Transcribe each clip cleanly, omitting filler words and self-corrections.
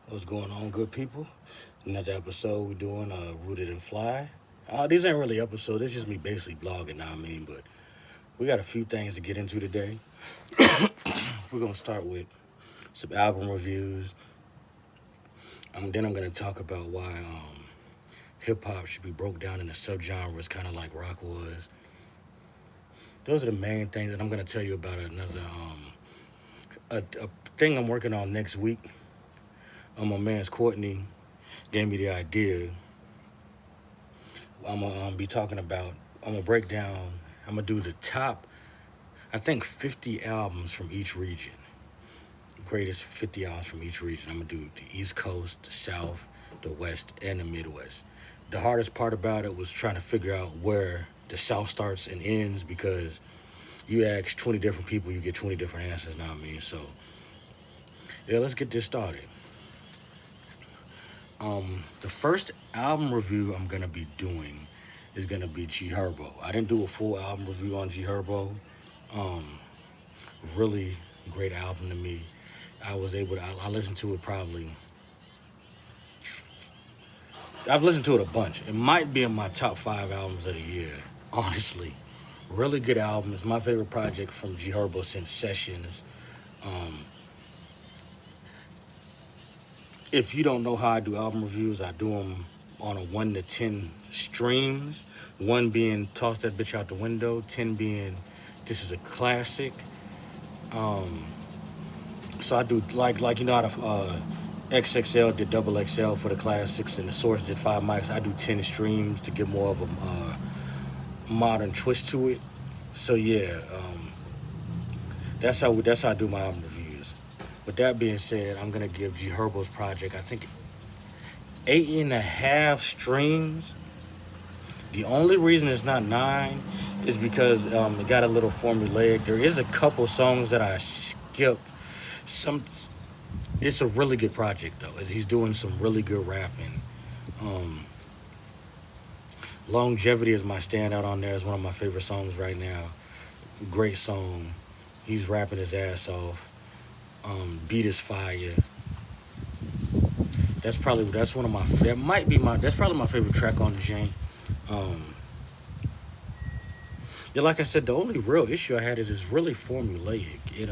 What's going on, good people? Another episode we're doing Rooted and Fly. These ain't really episodes, it's just me basically blogging now, but we got a few things to get into today. We're going to start with some album reviews. Then I'm going to talk about why hip hop should be broke down into subgenres, kind of like rock was. Those are the main things that I'm going to tell you about. Another a thing I'm working on next week. My man's Courtney gave me the idea. I'm gonna be talking about. I'm gonna break down. I'm gonna do the top. I think 50 albums from each region. Greatest 50 albums from each region. I'm gonna do the East Coast, the South, the West, and the Midwest. The hardest part about it was trying to figure out where the South starts and ends because you ask 20 different people, you get 20 different answers. Know what I mean? So yeah, let's get this started. The first album review I'm gonna be doing is gonna be G Herbo. I didn't do a full album review on G Herbo. Um, Really great album to me. I listened to it probably. I've listened to it a bunch. It might be in my top 5 albums of the year. Honestly, really good album. It's my favorite project from G Herbo since Sessions. Um, if you don't know how I do album reviews, I do them on a 1 to 10 streams. One being toss that bitch out the window. 10 being this is a classic. Um, so I do like you know how to XXL did double XL for the classics, and the Source did 5 mics. I do 10 streams to give more of a modern twist to it. So yeah, that's how I do my album reviews. With that being said, I'm gonna give G Herbo's project I think 8.5 streams. The only reason it's not 9 is because it got a little formulaic. There is a couple songs that I skipped. Some It's a really good project though. He's doing some really good rapping. Um, Longevity is my standout on there. It's one of my favorite songs right now. Great song. He's rapping his ass off. Beat is fire. That's one of my that might be my that's probably my favorite track on the Jane. Um, yeah, like I said, the only real issue I had is it's really formulaic. It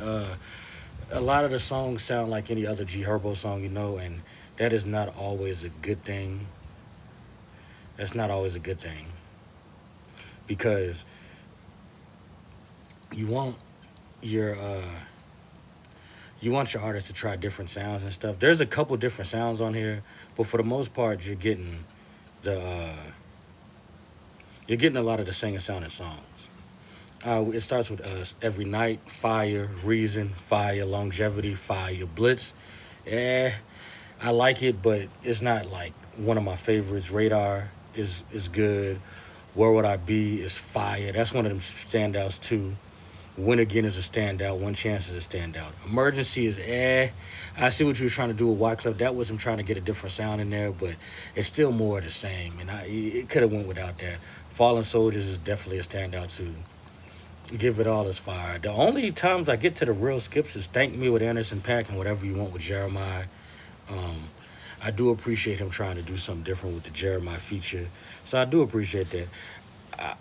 A lot of the songs sound like any other G Herbo song, and that is not always a good thing. That's not always a good thing because you want your you want your artist to try different sounds and stuff. There's a couple different sounds on here, but for the most part, the you're getting a lot of the singing sounding songs. It starts with Every Night, Fire, Reason, Fire, Longevity, Fire, Blitz. Eh, I like it, but it's not like one of my favorites. Radar is good. Where Would I Be is fire. That's one of them standouts too. Win Again is a standout. One Chance is a standout. Emergency is eh. I see what you were trying to do with Wyclef. That was him trying to get a different sound in there, but it's still more of the same. And it could have went without that. Fallen Soldiers is definitely a standout too. Give It All is fire. The only times I get to the real skips is Thank Me with Anderson .Paak and Whatever You Want with Jeremiah. Um, I do appreciate him trying to do something different with the Jeremiah feature. So I do appreciate that.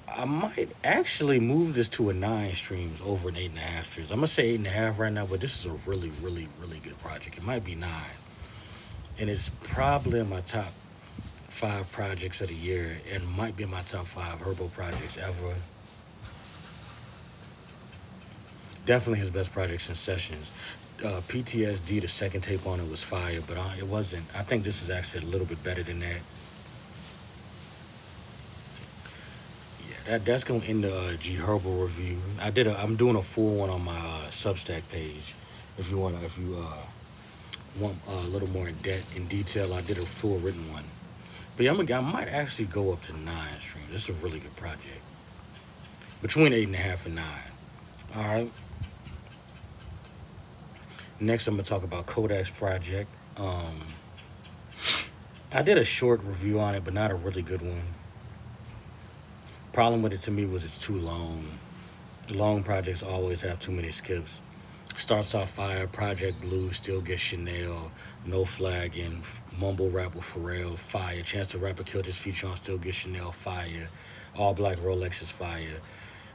I might actually move this to a 9 streams over an 8.5 streams. I'm gonna say 8.5 right now, but this is a really, really, really good project. It might be 9, and it's probably in my top 5 projects of the year, and might be in my top 5 Herbo projects ever. Definitely his best project since Sessions. PTSD, the second tape on it was fire, but it wasn't. I think this is actually a little bit better than that. Yeah, that's gonna end the G Herbo review. I'm doing a full one on my Substack page. If you want a little more in detail, I did a full written one. But yeah, I might actually go up to 9 streams. This is a really good project. Between 8.5 and 9. All right. Next, I'm gonna talk about Kodak's project. I did a short review on it, but not a really good one. Problem with it to me was it's too long. Long projects always have too many skips. Starts off fire. Project Blue, Still Get Chanel, No Flagging, Mumble Rap with Pharrell, fire. Chance the Rapper killed his feature on Still Get Chanel, fire. All Black Rolex is fire.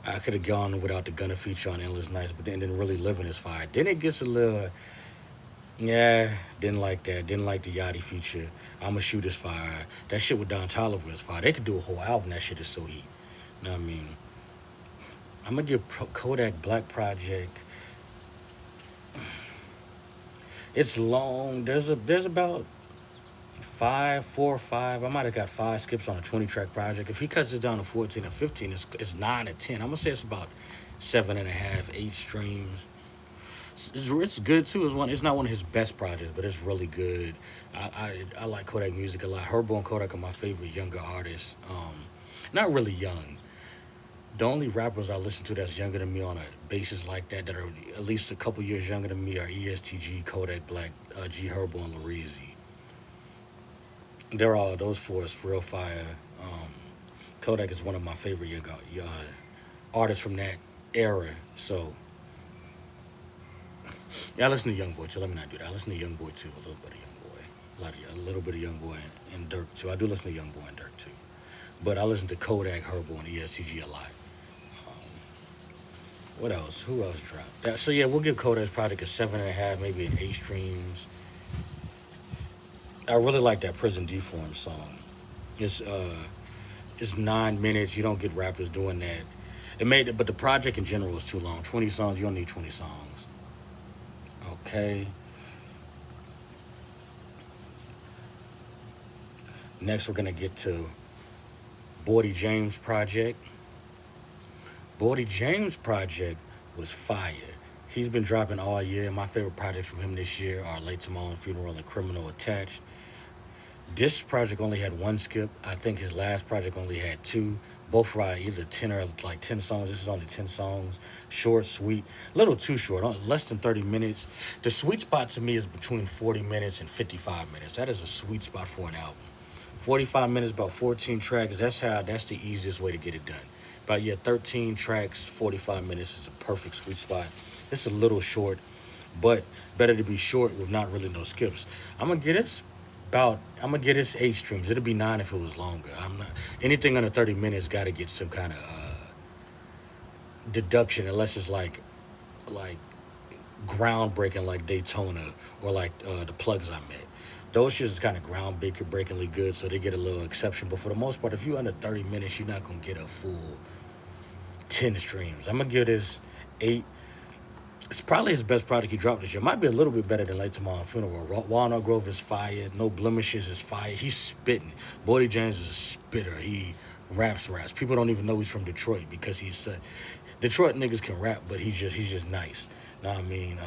I could have gone without the Gunna feature on Endless Nights, but then didn't really living is fire. Then it gets a little, yeah, didn't like that. Didn't like the Yachty feature. I'ma shoot is fire. That shit with Don Toliver is fire. They could do a whole album. That shit is so heat. You know what I mean? I'm gonna give Kodak Black Project. It's long. There's about five, 4 or 5. I might have got 5 skips on a 20 track project. If he cuts it down to 14 or 15, it's 9 or 10. I'm gonna say it's about 7.5, 8 streams. It's good too. It's not one of his best projects, but it's really good. I like Kodak music a lot. Herbo and Kodak are my favorite younger artists. Not really young. The only rappers I listen to that's younger than me on a basis like that are at least a couple years younger than me are ESTG, Kodak Black, G Herbo, and Larizi. They're all those four is real fire. Um, Kodak is one of my favorite artists from that era. So yeah, I listen to YoungBoy too. Let me not do that. I listen to YoungBoy too, a little bit of YoungBoy, a little bit of YoungBoy and Dirk too. I do listen to YoungBoy and Dirk too, but I listen to Kodak, Herbo, and ESTG a lot. What else? Who else dropped? So yeah, we'll give Kodak's project a 7.5, maybe an 8 streams. I really like that Prison Deform song. It's uh, it's 9 minutes. You don't get rappers doing that. It made it, but the project in general is too long. 20 songs. You don't need 20 songs. Okay. Next, we're gonna get to Bordy James project. Bordy James project was fire. He's been dropping all year. My favorite projects from him this year are Late to My Own Funeral and Criminal Attached. This project only had 1 skip. I think his last project only had 2. Both were either 10 or like 10 songs. This is only 10 songs. Short, sweet. A little too short, less than 30 minutes. The sweet spot to me is between 40 minutes and 55 minutes. That is a sweet spot for an album. 45 minutes, about 14 tracks. That's the easiest way to get it done. About, yeah, 13 tracks, 45 minutes is a perfect sweet spot. It's a little short, but better to be short with not really no skips. I'm gonna get this 8 streams. It'll be 9 if it was longer. I'm not anything under 30 minutes. Got to get some kind of deduction, unless it's like groundbreaking, like Daytona or like the plugs I met. Those shits is kind of groundbreakingly good, so they get a little exception. But for the most part, if you under 30 minutes, you're not gonna get a full 10 streams. I'm gonna give this 8. It's probably his best product he dropped this year. Might be a little bit better than Late Tomorrow Funeral. Walnut Grove is fire. No Blemishes is fire. He's spitting. Bodie James is a spitter. He raps. People don't even know he's from Detroit because Detroit niggas can rap, but he's just nice. Know what I mean?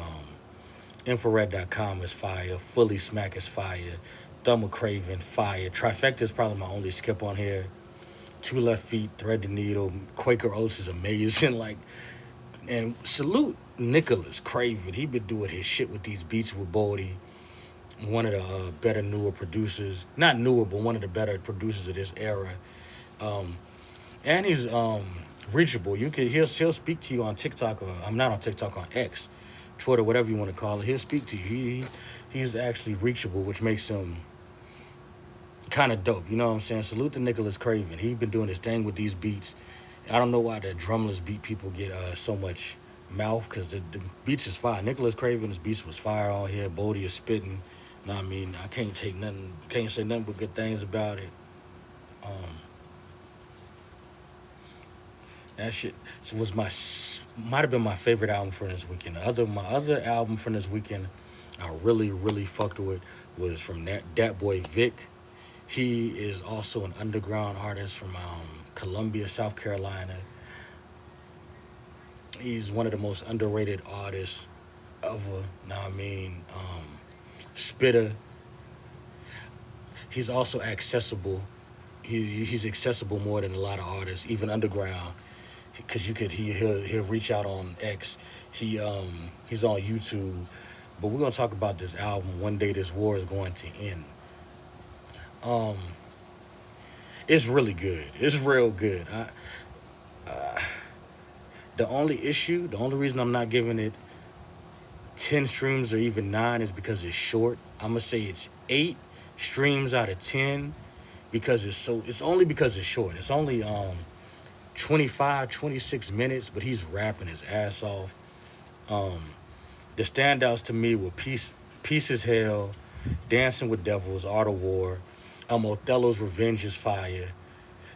Infrared.com is fire. Fully Smack is fire. Thumb Craven, fire. Trifecta is probably my only skip on here. Two Left Feet, Thread the Needle. Quaker Oats is amazing. Like, and salute Nicholas Craven. He been doing his shit with these beats with Bodie. One of the better, newer producers. Not newer, but one of the better producers of this era. Um, and he's reachable. He'll speak to you on TikTok, or I'm not on TikTok, on X, Twitter, whatever you want to call it. He'll speak to you. He's actually reachable, which makes him kind of dope. You know what I'm saying? Salute to Nicholas Craven. He been doing his thing with these beats. I don't know why the drumless beat people get so much mouth, because the beats is fire. Nicholas Craven's beats was fire on here. Bodie is spitting. You know what I mean? I can't say nothing but good things about it. Um, that shit was might have been my favorite album from this weekend. My other album from this weekend I really fucked with was from that boy Vic. He is also an underground artist from Columbia, South Carolina. He's one of the most underrated artists ever. Now I mean, spitter. He's also accessible. He's accessible more than a lot of artists, even underground, because he'll reach out on X. He's on YouTube. But we're gonna talk about this album. One Day This War Is Going to End. Um, it's really good. It's real good. The only reason I'm not giving it 10 streams or even 9 is because it's short. I'm gonna say it's 8 streams out of 10 because it's only because it's short. It's only 25, 26 minutes, but he's rapping his ass off. Um, the standouts to me were Peace is Hell, Dancing with Devils, Art of War, Othello's Revenge is fire.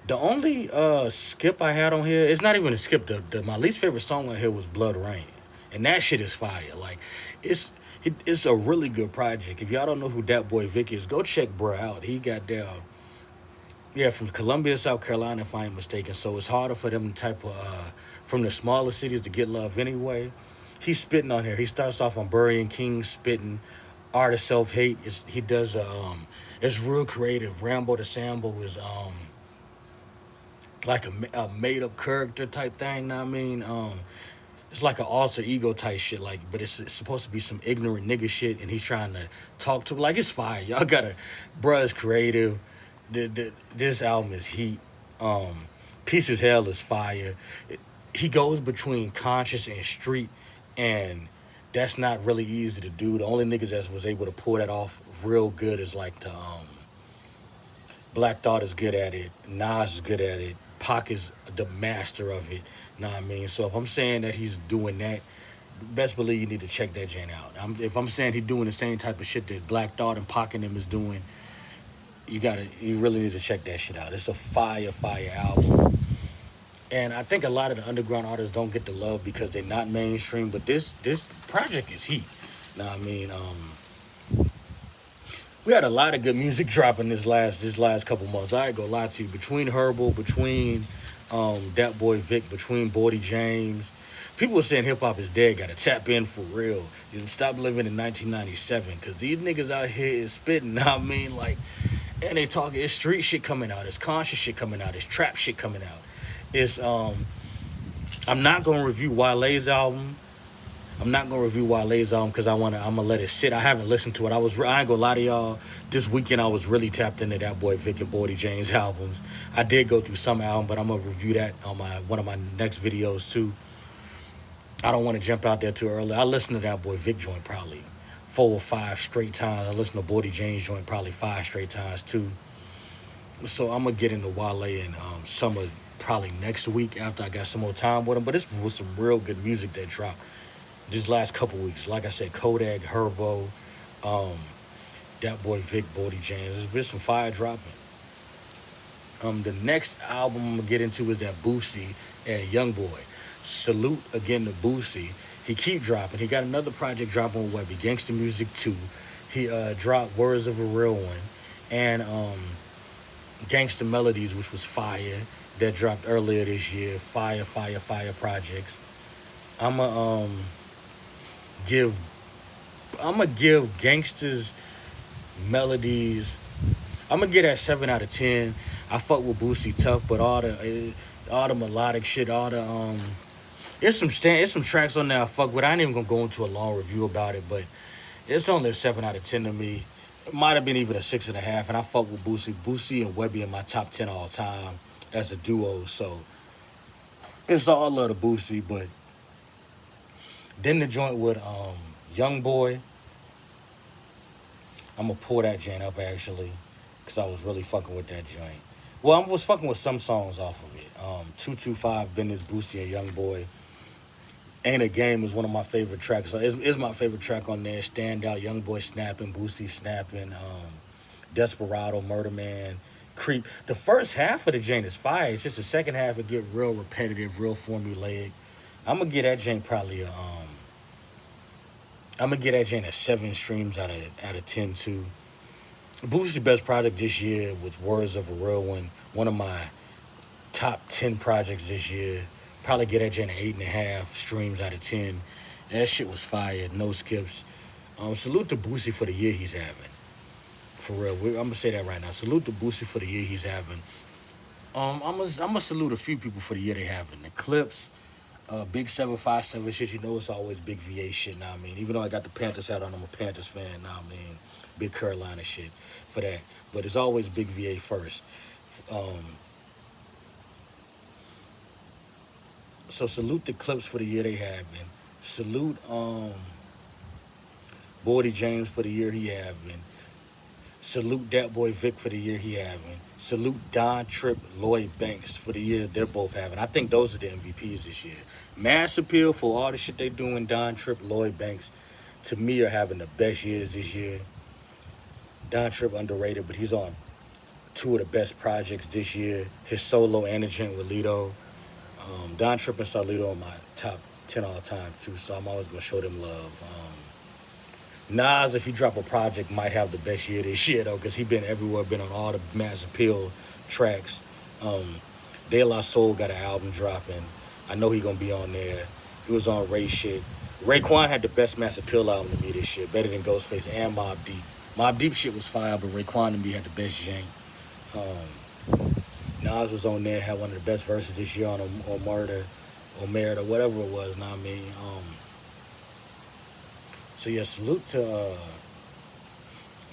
The only skip I had on here, it's not even a skip. My least favorite song on here was Blood Rain, and that shit is fire. Like, it's it's a really good project. If y'all don't know who that boy Vic is, go check bro out. He got down, yeah, from Columbia, South Carolina, if I ain't mistaken. So it's harder for them type of from the smaller cities to get love anyway. He's spitting on here. He starts off on Burying King, spitting Art of Self Hate. He does it's real creative. Rambo the Sambo is like a made up character type thing. Know what I mean, it's like an alter ego type shit. Like, but it's supposed to be some ignorant nigga shit, and he's trying to talk to him. Like, it's fire. Y'all gotta, bruh is creative. This album is heat. Peace as Hell is fire. He goes between conscious and street, and that's not really easy to do. The only niggas that was able to pull that off real good is like the Black Thought is good at it. Nas is good at it. Pac is the master of it. Know what I mean? So if I'm saying that he's doing that, best believe you need to check that Jane out. If I'm saying he's doing the same type of shit that Black Thought and Pac and them is doing, you really need to check that shit out. It's a fire album. And I think a lot of the underground artists don't get the love because they're not mainstream. But this project is heat. Know what I mean? We had a lot of good music dropping this last couple months. I ain't gonna lie to you. Between Herbal, between that boy Vic, between Bordy James, people are saying hip hop is dead. Gotta tap in for real. You stop living in 1997 because these niggas out here is spitting. Know what I mean, like, and they talking. It's street shit coming out. It's conscious shit coming out. It's trap shit coming out. It's I'm not gonna review Wale's album. I'm not gonna review Wale's album because I'm gonna let it sit. I haven't listened to it. I ain't gonna lie to y'all. This weekend I was really tapped into that boy Vic and Bordy James albums. I did go through some album, but I'm gonna review that on one of my next videos too. I don't want to jump out there too early. I listened to that boy Vic joint probably 4 or 5 straight times. I listened to Bordy James joint probably 5 straight times too. So I'm gonna get into Wale and Summer probably next week after I got some more time with him. But this was some real good music that dropped these last couple weeks. Like I said, Kodak, Herbo, um, that boy Vic, Bordy James. There's been some fire dropping. The next album I'm gonna get into is that Boosie and YoungBoy. Salute again to Boosie. He keep dropping. He got another project dropping on Webby, Gangsta Music 2. He dropped Words of a Real One and Gangsta Melodies, which was fire. That dropped earlier this year. Fire projects. I'ma give I'ma give Gangsta's Melodies. I'm gonna get that 7 out of 10. I fuck with Boosie tough, but all the melodic shit, all the there's some tracks on there I fuck with. I ain't even gonna go into a long review about it, but it's only a 7 out of 10 to me. It might have been even a 6.5, and I fuck with Boosie. Boosie and Webby in my top 10 all time as a duo. So it's all love to Boosie, but then the joint with Young Boy, I'm gonna pull that joint up actually, cause I was really fucking with that joint. Well, I was fucking with some songs off of it. 225, Business, Boosie, and Young Boy. Ain't a Game is one of my favorite tracks. So it's my favorite track on there. Stand Out, Young Boy snapping, Boosie snapping, Desperado, Murder Man, Creep. The first half of the joint is fire. It's just the second half it get real repetitive, real formulaic. I'm gonna get that joint probably I'm gonna get that joint a 7 streams out of 10 too. Boosie's best project this year was Words of a Real One. One of my top 10 projects this year. Probably get that joint an 8.5 streams out of 10. That shit was fire. No skips. Salute to Boosie for the year he's having. For real, I'm gonna say that right now. Salute to Boosie for the year he's having. I'm gonna salute a few people for the year they having. The Clips, Big 757 shit. You know it's always big VA shit. Now I mean, even though I got the Panthers hat on, I'm a Panthers fan. Now I mean, big Carolina shit for that. But it's always big VA first. So salute the Clips for the year they having. Salute Bordy James for the year he having. Salute that boy Vic for the year he having. Salute Don Tripp, Lloyd Banks for the year they're both having. I think those are the MVPs this year. Mass appeal for all the shit they doing. Don Tripp, Lloyd Banks, to me, are having the best years this year. Don Tripp underrated, but he's on two of the best projects this year. His solo Antigen with Lito. Don Tripp and Sarlito are my top 10 all time too, so I'm always gonna show them love. Nas, if he drop a project, might have the best year this year though, cause he been everywhere, been on all the mass appeal tracks. Um, De La Soul got an album dropping. I know he gonna be on there. He was on Ray shit. Raekwon had the best mass appeal album to me this year, better than Ghostface and Mobb Deep. Mobb Deep shit was fire, but Raekwon to me had the best jank. Nas was on there, had one of the best verses this year on Murder or Merit or whatever it was. Know what I mean? So yeah, salute to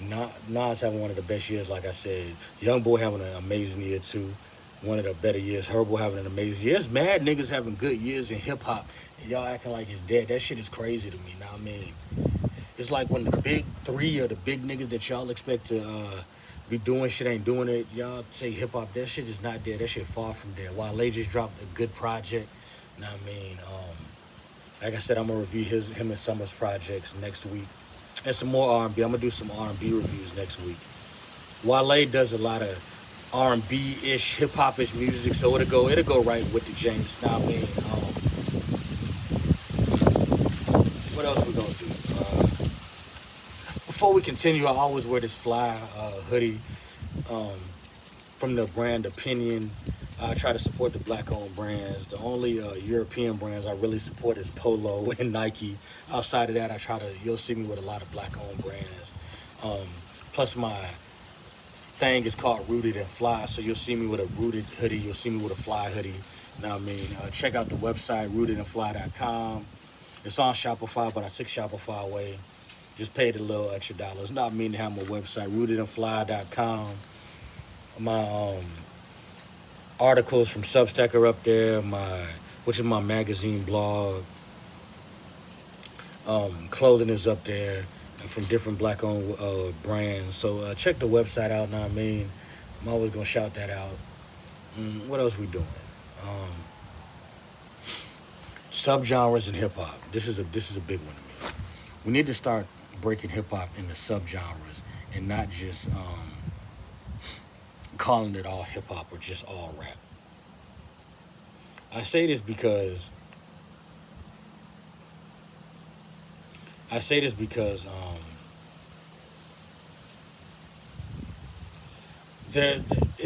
Nas having one of the best years, like I said. Young Boy having an amazing year too, one of the better years. Herbo having an amazing year. It's mad niggas having good years in hip hop, and y'all acting like it's dead. That shit is crazy to me. Know what I mean? It's like when the big three or the big niggas that y'all expect to be doing shit ain't doing it. Y'all say hip hop, that shit is not dead. That shit far from dead. Wale just dropped a good project. Know what I mean? Like I said, I'm gonna review him and Summer's projects next week, and some more R&B. I'm gonna do some R&B reviews next week. Wale does a lot of R&B ish, hip hop ish music, so it'll go right with the James. Know what I mean? What else we gonna do? Before we continue, I always wear this fly hoodie um, from the brand Opinion. I try to support the black-owned brands. The only European brands I really support is Polo and Nike. Outside of that, you'll see me with a lot of black-owned brands. Plus, my thing is called Rooted and Fly, so you'll see me with a Rooted hoodie. You'll see me with a Fly hoodie. You know what I mean? Check out the website, rootedandfly.com. It's on Shopify, but I took Shopify away. Just paid a little extra dollars. Not mean to have my website, rootedandfly.com. My articles from Substack are up there, which is my magazine blog. Clothing is up there from different black-owned brands. So check the website out. Know what I mean? I'm always gonna shout that out. What else we doing? Subgenres in hip hop. This is a big one to me. We need to start breaking hip hop into subgenres and not just calling it all hip hop or just all rap. I say this because it's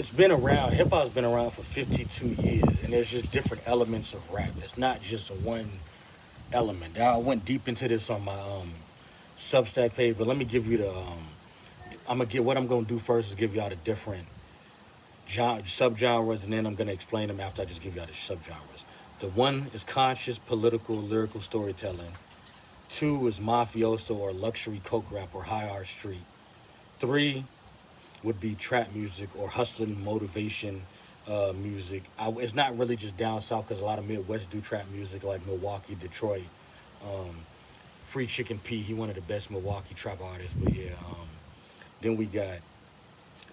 been around. Hip hop's been around for 52 years, and there's just different elements of rap. It's not just one element. I went deep into this on my Substack page, but let me give you the. What I'm gonna do first is give y'all the different subgenres, and then I'm gonna explain them after I just give y'all the subgenres. The one is conscious, political, lyrical storytelling. Two is mafioso or luxury coke rap or high art street. Three would be trap music or hustling motivation music. It's not really just down south because a lot of Midwest do trap music like Milwaukee, Detroit. Free Chicken P, he one of the best Milwaukee trap artists. But yeah, then we got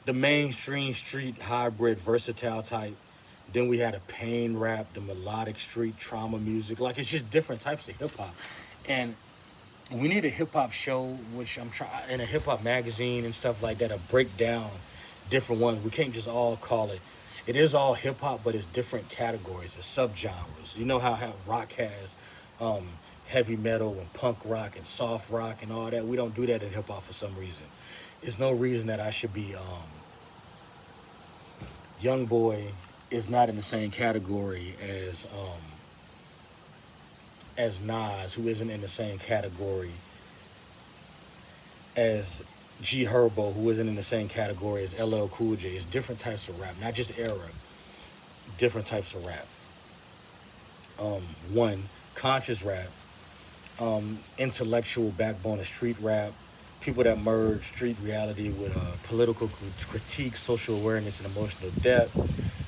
the mainstream street hybrid versatile type. Then we had a pain rap, the melodic street trauma music. Like it's just different types of hip hop. And we need a hip hop show, which I'm trying, in a hip hop magazine and stuff like that, to break down different ones. We can't just all call it. It is all hip hop, but it's different categories, it's subgenres. You know how rock has heavy metal and punk rock and soft rock and all that. We don't do that in hip hop for some reason. There's no reason that I should be Young Boy is not in the same category as Nas, who isn't in the same category as G Herbo, who isn't in the same category as LL Cool J. It's different types of rap, not just era, different types of rap. One, conscious rap, intellectual backbone of street rap, people that merge street reality with political critique, social awareness, and emotional depth.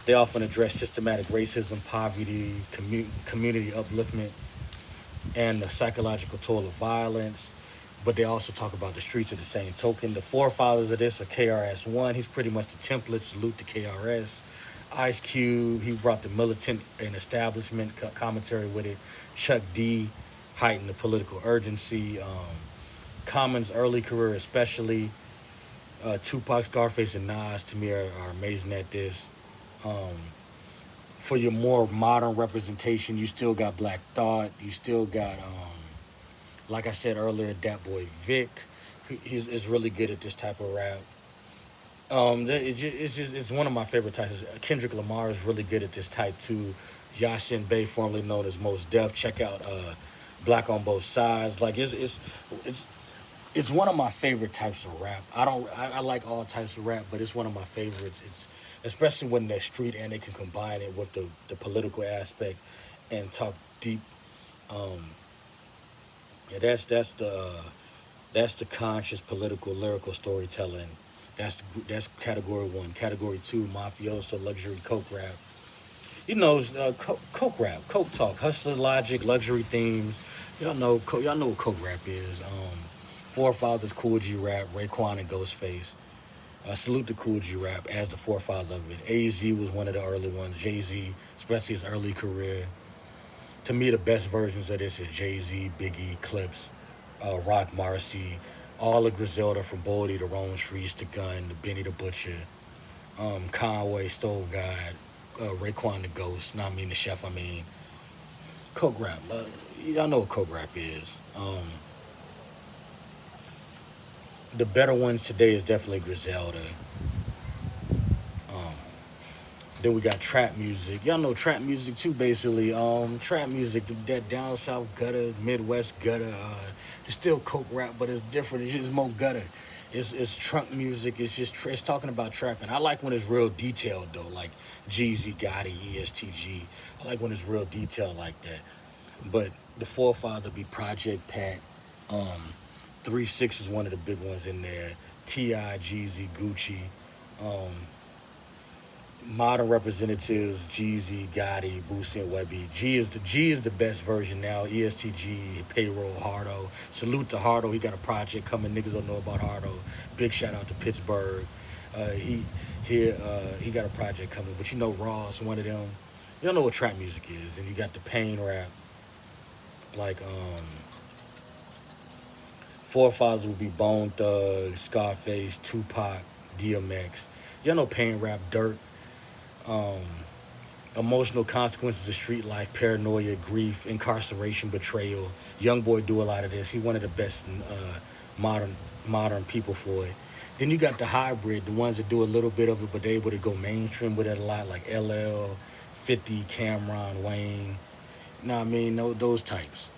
They often address systematic racism, poverty, community upliftment, and the psychological toll of violence. but they also talk about the streets of the same token. The forefathers of this are KRS-One. He's pretty much the template. Salute to KRS. Ice Cube, he brought the militant and establishment commentary with it. Chuck D heightened the political urgency. Common's early career, especially Tupac, Scarface, and Nas, to me are amazing at this. Um, for your more modern representation, you still got Black Thought. You still got, like I said earlier, Dat Boy Vic. He's is really good at this type of rap. It's one of my favorite types. Kendrick Lamar is really good at this type too. Yasin Bey, formerly known as Most Def. Check out Black on Both Sides. Like it's it's one of my favorite types of rap. I like all types of rap, but it's one of my favorites. It's especially when they're street and they can combine it with the political aspect and talk deep. Um, yeah, that's the conscious political lyrical storytelling. That's category one. Category two, mafioso luxury coke rap. Coke rap, coke talk, hustler logic, luxury themes. Y'all know what coke rap is. Forefathers, Cool G rap, Raekwon and Ghostface. Salute to Cool G rap as the forefather of it. AZ was one of the early ones. Jay Z, especially his early career. To me, the best versions of this is Jay Z, Biggie, Clips, Rock Marcy, all of Griselda from Boldy to Rome Streets to Gun to Benny the Butcher, Conway, Stove God, Raekwon the Ghost, not mean the Chef, I mean. Coke rap. Y'all know what Coke rap is. The better ones today is definitely Griselda. Um, then we got trap music. Y'all know trap music too, basically. Trap music, that down south gutter, Midwest gutter. It's still coke rap, but it's different. It's just more gutter. It's trunk music. It's talking about trapping. I like when it's real detailed though, like Jeezy, Gotti, ESTG. I like when it's real detailed like that. But the forefather be Project Pat. Um, 3 6 is one of the big ones in there. T.I., Jeezy, Gucci. Um, Modern representatives, Jeezy, Gotti, Boosie, and Webby. G is the best version now. ESTG, Payroll, Hardo. Salute to Hardo. He got a project coming. Niggas don't know about Hardo. Big shout out to Pittsburgh. Uh, he he got a project coming. But you know Ross, one of them. You don't know what trap music is. And you got the pain rap. Like forefathers would be Bone Thug, Scarface, Tupac, DMX. You know pain rap, Dirt. um, Emotional consequences of street life, paranoia, grief, incarceration, betrayal. Young boy do a lot of this. He one of the best modern modern people for it. Then you got the hybrid, the ones that do a little bit of it, but they able to go mainstream with it a lot, like LL, 50, Cameron, Wayne. You know what I mean? Those types.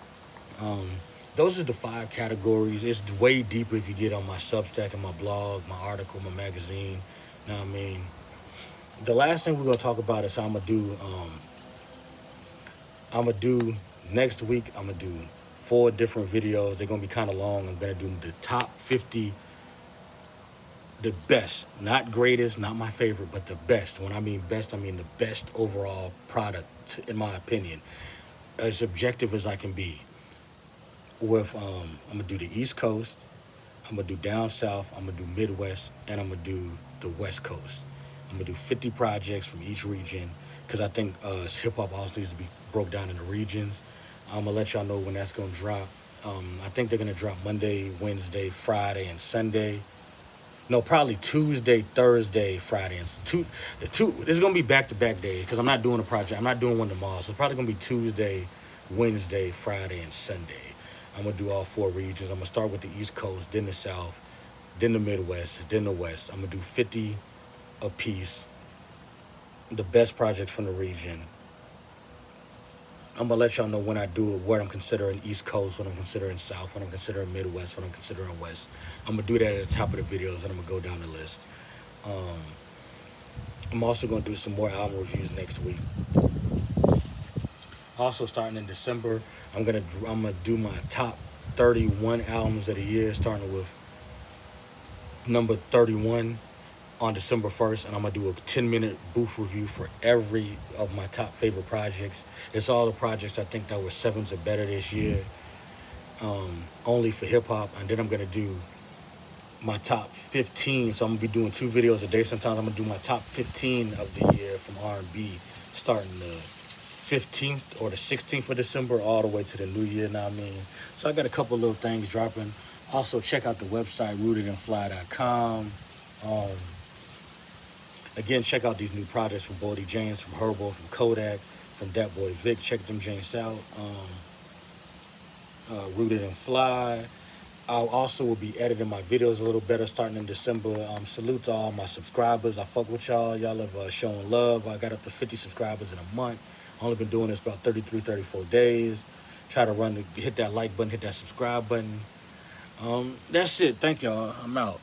Um, those are the five categories. It's way deeper if you get on my Substack and my blog, my article, my magazine. You know what I mean? The last thing we're gonna talk about is how I'm gonna do. I'm gonna do next week. I'm gonna do 4 different videos. They're gonna be kind of long. I'm gonna do the top 50, the best, not greatest, not my favorite, but the best. When I mean best, I mean the best overall product, in my opinion, as objective as I can be. With I'm gonna do the East Coast. I'm gonna do down south. I'm gonna do Midwest, and I'm gonna do the West Coast. I'm gonna do 50 projects from each region because I think hip hop also needs to be broke down into regions. I'm gonna let y'all know when that's gonna drop. I think they're gonna drop Monday, Wednesday, Friday, and Sunday. No, probably Tuesday, Thursday, Friday, and the two. It's gonna be back to back days because I'm not doing a project. I'm not doing one tomorrow, so it's probably gonna be Tuesday, Wednesday, Friday, and Sunday. I'm gonna do all 4 regions. I'm gonna start with the East Coast, then the South, then the Midwest, then the West. I'm gonna do 50 a piece, the best projects from the region. I'm gonna let y'all know when I do it, what I'm considering East Coast, what I'm considering South, what I'm considering Midwest, what I'm considering West. I'm gonna do that at the top of the videos, and I'm gonna go down the list. Um, I'm also gonna do some more album reviews next week. Also, starting in December, I'm gonna do my top 31 albums of the year, starting with number 31 on December 1st, and I'm gonna do a 10-minute booth review for every of my top favorite projects. It's all the projects I think that were sevens or better this year. only for hip hop, and then I'm gonna do my top 15. So I'm gonna be doing 2 videos a day. Sometimes I'm gonna do my top 15 of the year from R&B, starting the 15th or the 16th of December all the way to the new year. Now I mean, so I got a couple little things dropping. Also check out the website rootedandfly.com. Um, Again, check out these new projects from Bodie James, from Herbo, from Kodak, from Dat Boy Vic. Check them James out. Rooted and Fly. I also will be editing my videos a little better starting in December. Salute to all my subscribers. I fuck with y'all. Y'all have shown love. I got up to 50 subscribers in a month. Only been doing this about 33, 34 days. Try to hit that like button, hit that subscribe button. That's it. Thank y'all. I'm out.